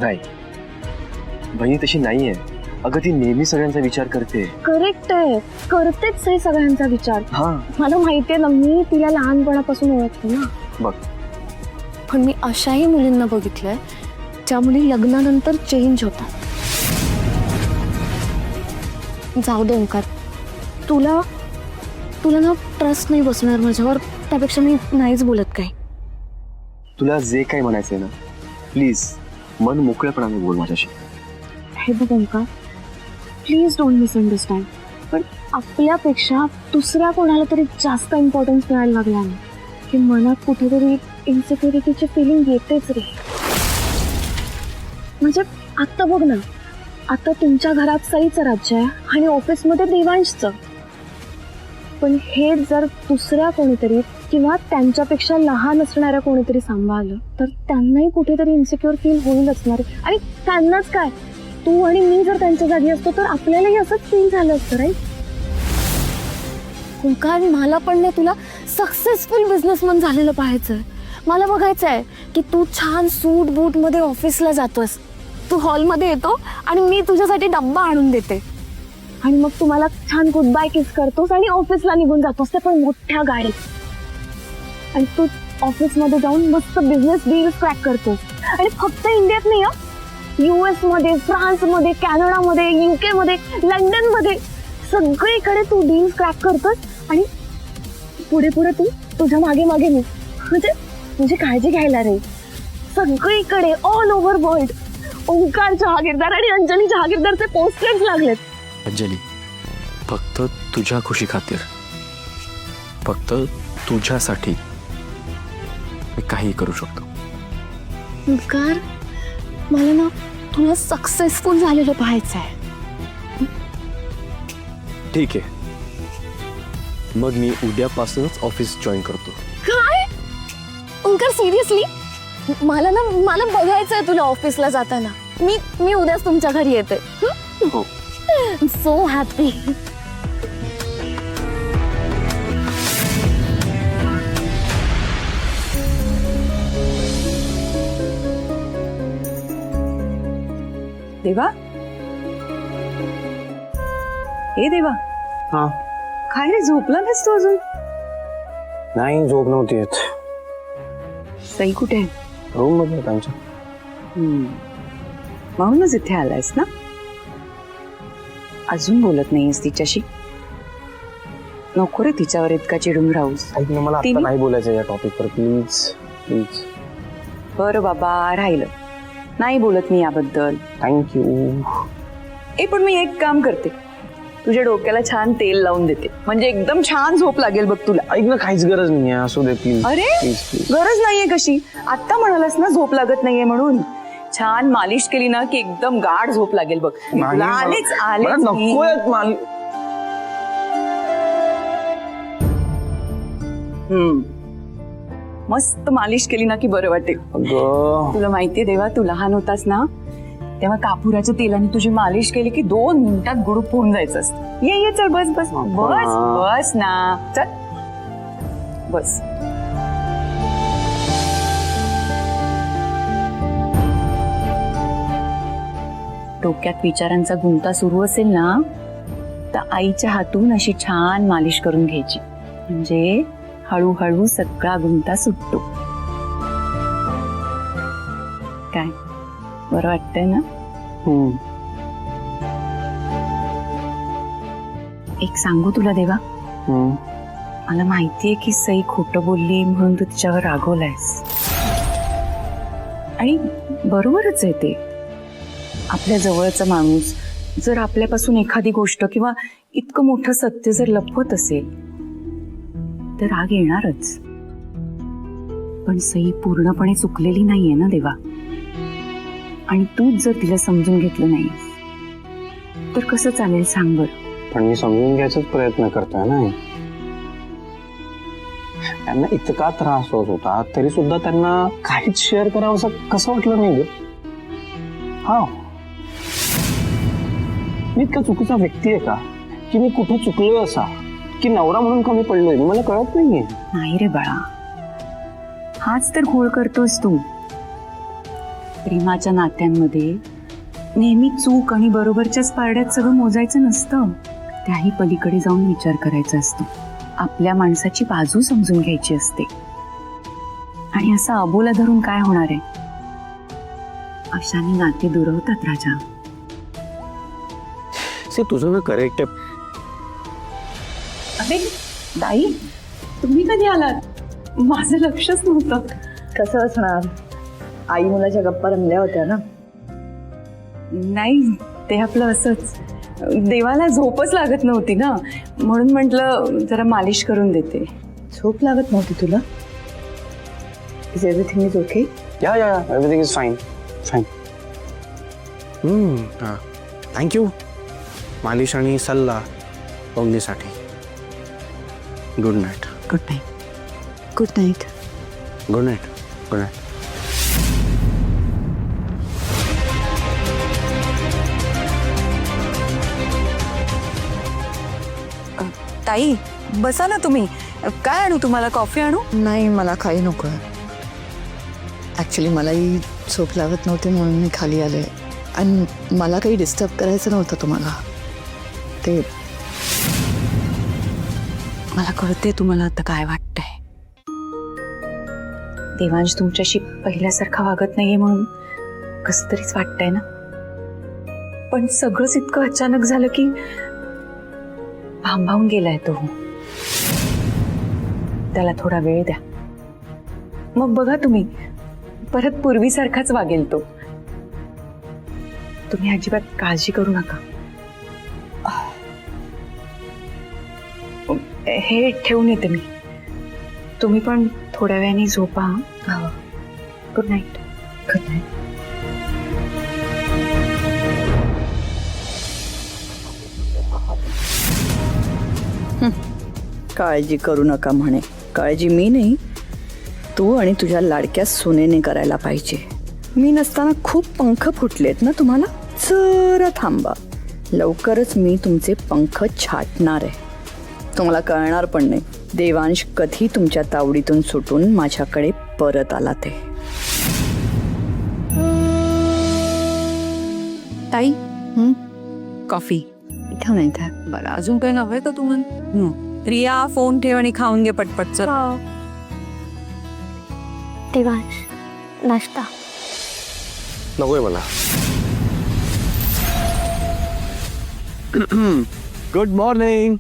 नाही, बहिणी तशी नाहीये. अगं ती नेहमी सगळ्यांचा विचार करते. करेक्ट आहे, करतेच हे सगळ्यांचा विचार. मला माहितीये ना, मी तिला लहानपणापासून ओळखते ना. बघ, पण मी अशाही मुलींना बघितलंय ज्या मुली लग्नानंतर चेंज होतात. जाऊ दे ओंकार, तुला ना ट्रस्ट नाही बसणार माझ्यावर, त्यापेक्षा मी नाहीच बोलत काही. तुला जे काही म्हणायचंय ना, प्लीज मन मोकळेपणाने बोल माझ्याशी. हे बघ ओंकार, प्लीज डोंट मिसअंडरस्टँड, पण आपल्यापेक्षा दुसऱ्या कोणाला तरी जास्त इम्पॉर्टन्स मिळायला लागला ना की मनात कुठेतरी इन्सिक्युरिटीची फिलिंग येतेच रे. म्हणजे आता बघ ना, आता तुमच्या घरात सईचं राज्य आहे आणि ऑफिसमध्ये देवांशचं. पण हे जर दुसऱ्या कोणीतरी किंवा त्यांच्यापेक्षा लहान असणाऱ्या कोणीतरी सांभाळलं तर त्यांनाही कुठेतरी इन्सिक्युअर फील होईल असणार. आणि त्यांनाच काय, तू आणि मी जर त्यांच्या जागी असतो तर आपल्यालाही असंच फील झालं असतं. राईट ओंकार, मला पण नाही तुला सक्सेसफुल बिझनेसमॅन झालेलं पाहायचंय. मला बघायचं आहे की तू छान सूट बूट मध्ये ऑफिसला जातोस, तू हॉलमध्ये येतो आणि मी तुझ्यासाठी डब्बा आणून देते आणि मग तू मला छान गुड बाय किस करतोस आणि ऑफिसला निघून जातोस, ते पण मोठ्या गाडीत. आणि तू ऑफिसमध्ये जाऊन मस्त बिझनेस डील्स क्रॅक करतोस. आणि फक्त इंडियात नाही, US मध्ये, फ्रान्स मध्ये, कॅनडा मध्ये, UK मध्ये, लंडन मध्ये, सगळीकडे तू डील्स क्रॅक करतोस. आणि पुढे पुढे तू तुझ्या मागे मागे मी, म्हणजे तुझी काळजी घ्यायला रे. सगळीकडे all over world Omkar Jahagirdar आणि अंजली जहागीरदारचे पोस्टर्स लागलेत. अंजली, फक्त तुझ्या खुशी खातीर, फक्त तुझ्यासाठी मी काही करू शकतो. ओंकार, मला ना तुला सक्सेसफुल झालेलं पाहायचं आहे. ठीक आहे, मग मी उद्यापासूनच ऑफिस जॉईन करतो. काय ओंकार, सिरियसली? मला बघायचं आहे तुला ऑफिसला जाताना. मी उद्याच तुमच्या घरी येते. हो. So happy. देवा, ए देवा, हा, काय रे, झोपला नाहीस तू अजून? नाही, झोप नव्हती येत. सई कुठे आहे? रूम मध्ये त्यांच्या. म्हणूनच इथे आलायस ना? अजून बोलत नाहीयेस तिच्याशी? नको रे तिच्यावर इतका चिडून राहूस. ऐक ना, मला आता नाही बोलायचं या टॉपिकवर, प्लीज प्लीज. बरं बाबा, राहिलं. नाही बोलत मी याबद्दल. थँक्यू. पण मी एक काम करते, तुझ्या डोक्याला छान तेल लावून देते, म्हणजे एकदम छान झोप लागेल बघ तुला. ऐक ना, काहीच गरज नाहीये, असू दे प्लीज. अरे प्लीज प्लीज. गरज नाहीये कशी? आता म्हणालास ना झोप लागत नाहीये म्हणून. छान मालिश केली ना की एकदम गाढ झोप लागेल बघ. आलेच मला नकोय मस्त मालिश केली ना की बरं वाटेल. तुला माहितीये देवा, तू लहान होतास ना तेव्हा कापुराच्या तेलाने तुझी मालिश केली की 2 मिनिटात गुडूप होऊन जायचं असतं. ये चल, बस बस बस बस ना, चल बस. डोक्यात विचारांचा गुंता सुरू असेल ना तर आईच्या हातून अशी छान मालिश करून घ्यायची, म्हणजे हळूहळू सगळा गुंता सुटतो. काय बरं वाटतंय ना? एक सांगू तुला देवा, मला माहितीये की सई खोटं बोलली म्हणून तू तिच्यावर रागवलायस. आणि बरोबरच आहे ते. आपल्या जवळचा माणूस जर आपल्यापासून एखादी गोष्ट किंवा इतकं मोठं सत्य जर लपवत असेल तर राग येणारच. पण सई पूर्णपणे चुकलेली नाहीये ना देवा. आणि तूच जर तिला समजून घेतलं नाहीस तर कसं चालेल सांग बरं? पण मी समजून घ्यायचाच प्रयत्न करतोय ना. त्यांना इतका त्रास होत होता तरी सुद्धा त्यांना काहीच शेअर करावं असं कसं वाटलं नाही ग? हा, मी इतका चुकीचा व्यक्ती आहे का की मी कुठे चुकलोय असा, की नवरा म्हणून कमी पडलोय मला कळत नाहीये. नाही रे बाळा, हाच तर घोळ करतोस तू. प्रेमाच्या नात्यांमध्ये नेहमी चूक आणि बरोबरच्याच पारड्यात सगळं मोजायचं नसतं. त्याही पलीकडे जाऊन विचार करायचा असतो. आपल्या माणसाची बाजू समजून घ्यायची असते. आणि असं अबोला धरून काय होणार आहे? अशाने नाते दुरवतात राजा. तुझं ना करेक्ट आहे. अरे ताई, तुम्ही कधी आलात? माझं लक्षच नव्हतं. कसं असणार, आई मुलाच्या गप्पा रंगल्या होत्या ना. नाही, ते आपलं असंच. देवाला झोपच लागत नव्हती ना, म्हणून म्हटलं जरा मालिश करून देते. झोप लागत नव्हती तुला? Is everything is okay? या everything is fine fine. Thank you मालिश आणि सल्ला दोन्हीसाठी. Good night. Good night. Good night. Good night. Good night. ताई बसा ना तुम्ही. काय आणू तुम्हाला? कॉफी आणू? नाही, मला काही नको. ॲक्च्युली मलाही झोप लागत नव्हती म्हणून मी खाली आले. आणि मला काही डिस्टर्ब करायचं नव्हतं तुम्हाला. ते मला कळते तुम्हाला आता काय वाटतंय. देवांश तुमच्याशी पहिल्यासारखा वागत नाहीये म्हणून कसं तरीच वाटतंय ना. पण सगळंच इतकं अचानक झालं की भांबावून गेलाय तो. त्याला थोडा वेळ द्या, मग बघा तुम्ही परत पूर्वीसारखाच वागेल तो. तुम्ही अजिबात काळजी करू नका. हे ठेवून येते मी. तुम्ही पण थोड्या वेळाने झोपा. Good night. Good night. काळजी करू नका म्हणे. काळजी मी नाही, तू आणि तुझ्या लाडक्या सुनेने करायला पाहिजे. मी नसताना खूप पंख फुटलेत ना तुम्हाला. जरा थांबा, लवकरच मी तुमचे पंख छाटणार आहे. तुम्हाला कळणार पण नाही देवांश कधी तुमच्या तावडीतून सुटून माझ्याकडे परत आला ते. ताई कॉफी इथं नाही त्या. बरं. अजून काही नव्हे का तुम्हाला? रिया फोन ठेव आणि खाऊन घे पटपट. चल. देवांश, नाश्ता. नकोय मला. Good morning.